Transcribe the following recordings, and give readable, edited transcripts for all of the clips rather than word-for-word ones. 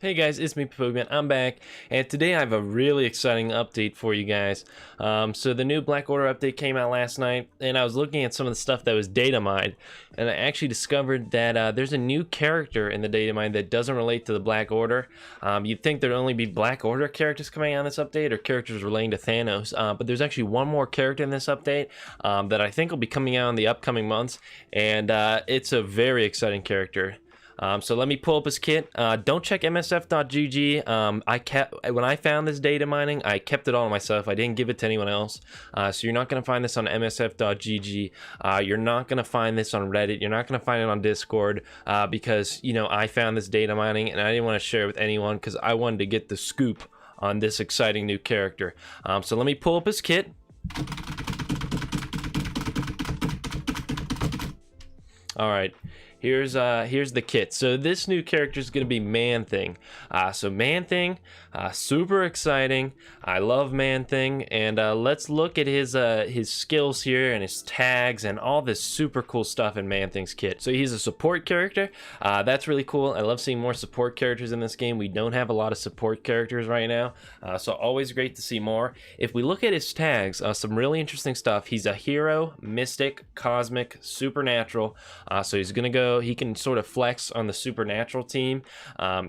Hey guys, it's me, Pokemon. I'm back, and today I have a really exciting update for you guys. So the new Black Order update came out last night, and I was looking at some of the stuff that was data mined, and I actually discovered that there's a new character in the data mine that doesn't relate to the Black Order. You'd think there'd only be Black Order characters coming out in this update, or characters relating to Thanos, but there's actually one more character in this update that I think will be coming out in the upcoming months, and it's a very exciting character. So let me pull up his kit. Don't check msf.gg. When I found this data mining, I kept it all to myself. I didn't give it to anyone else. So you're not going to find this on msf.gg. You're not going to find this on Reddit. You're not going to find it on Discord because, you know, I found this data mining and I didn't want to share it with anyone because I wanted to get the scoop on this exciting new character. So let me pull up his kit. All right. Here's the kit. So this new character is going to be Man-Thing. So Man-Thing, super exciting. I love Man-Thing, and let's look at his skills here and his tags and all this super cool stuff in Man-Thing's kit. So he's a support character. That's really cool. I love seeing more support characters in this game. We don't have a lot of support characters right now, so always great to see more. If we look at his tags, some really interesting stuff. He's a hero, mystic, cosmic, supernatural. So he's gonna go. He can sort of flex on the supernatural team,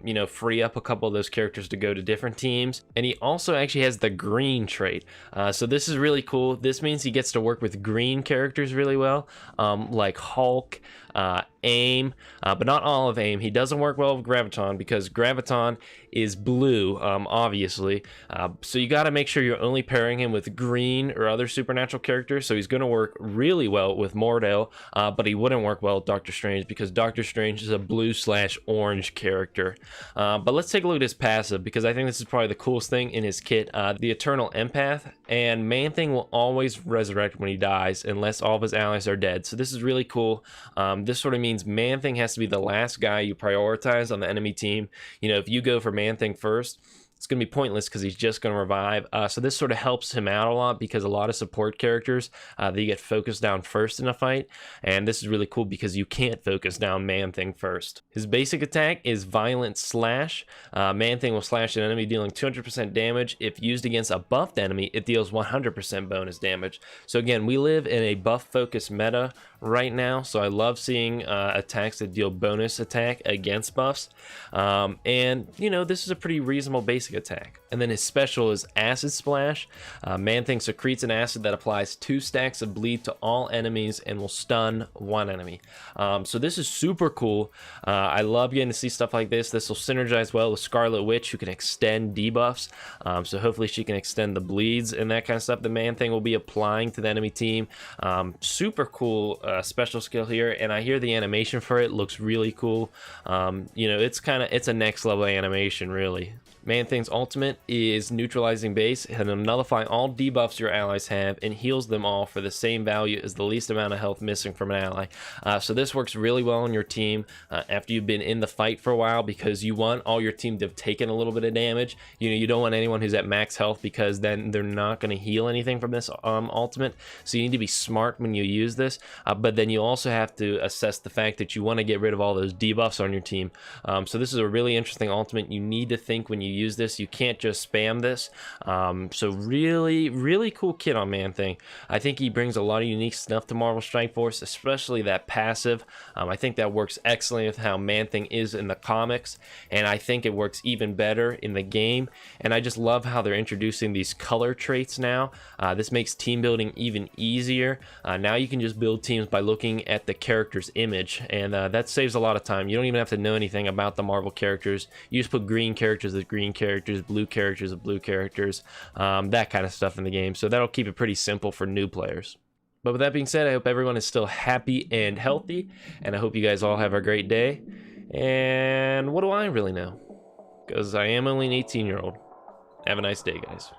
you know, free up a couple of those characters to go to different teams. And he also actually has the green trait. So this is really cool. This means he gets to work with green characters really well, like Hulk, AIM, but not all of AIM. He doesn't work well with Graviton because Graviton is blue, obviously. So you got to make sure you're only pairing him with green or other supernatural characters. So he's going to work really well with Mordell, but he wouldn't work well with Doctor Strange because Doctor Strange is a blue/orange character. But let's take a look at his passive because I think this is probably the coolest thing in his kit. The Eternal Empath, and Man-Thing will always resurrect when he dies unless all of his allies are dead. So this is really cool. This sort of means Man-Thing has to be the last guy you prioritize on the enemy team. You know, if you go for Man-Thing first, it's going to be pointless because he's just going to revive. So this sort of helps him out a lot because a lot of support characters, they get focused down first in a fight. And this is really cool because you can't focus down Man-Thing first. His basic attack is Violent Slash. Man-Thing will slash an enemy dealing 200% damage. If used against a buffed enemy, it deals 100% bonus damage. So again, we live in a buff-focused meta right now. So I love seeing attacks that deal bonus attack against buffs. And, you know, this is a pretty reasonable basic attack. And then his special is Acid Splash. Man-Thing secretes an acid that applies 2 stacks of bleed to all enemies and will stun 1 enemy. So this is super cool. I love getting to see stuff like this. This will synergize well with Scarlet Witch, who can extend debuffs. So hopefully she can extend the bleeds and that kind of stuff the Man-Thing will be applying to the enemy team. Super cool special skill here, and I hear the animation for it looks really cool. You know, it's a next level animation, really. Man-Thing's ultimate is Neutralizing Base, and it'll nullify all debuffs your allies have and heals them all for the same value as the least amount of health missing from an ally. So this works really well on your team after you've been in the fight for a while because you want all your team to have taken a little bit of damage. You know, you don't want anyone who's at max health because then they're not going to heal anything from this ultimate. So you need to be smart when you use this, but then you also have to assess the fact that you want to get rid of all those debuffs on your team. So this is a really interesting ultimate. You need to think when you use this. You can't just spam this. So really cool kit on Man-Thing. I think he brings a lot of unique stuff to Marvel Strike Force, especially that passive. I think that works excellently with how Man-Thing is in the comics, and I think it works even better in the game. And I just love how they're introducing these color traits now. This makes team building even easier. Now you can just build teams by looking at the character's image, and that saves a lot of time. You don't even have to know anything about the Marvel characters. You just put green characters with green characters, blue characters with blue characters, that kind of stuff in the game. So that'll keep it pretty simple for new players. But with that being said, I hope everyone is still happy and healthy, and I hope you guys all have a great day. And what do I really know? Because I am only an 18-year-old. Have a nice day, guys.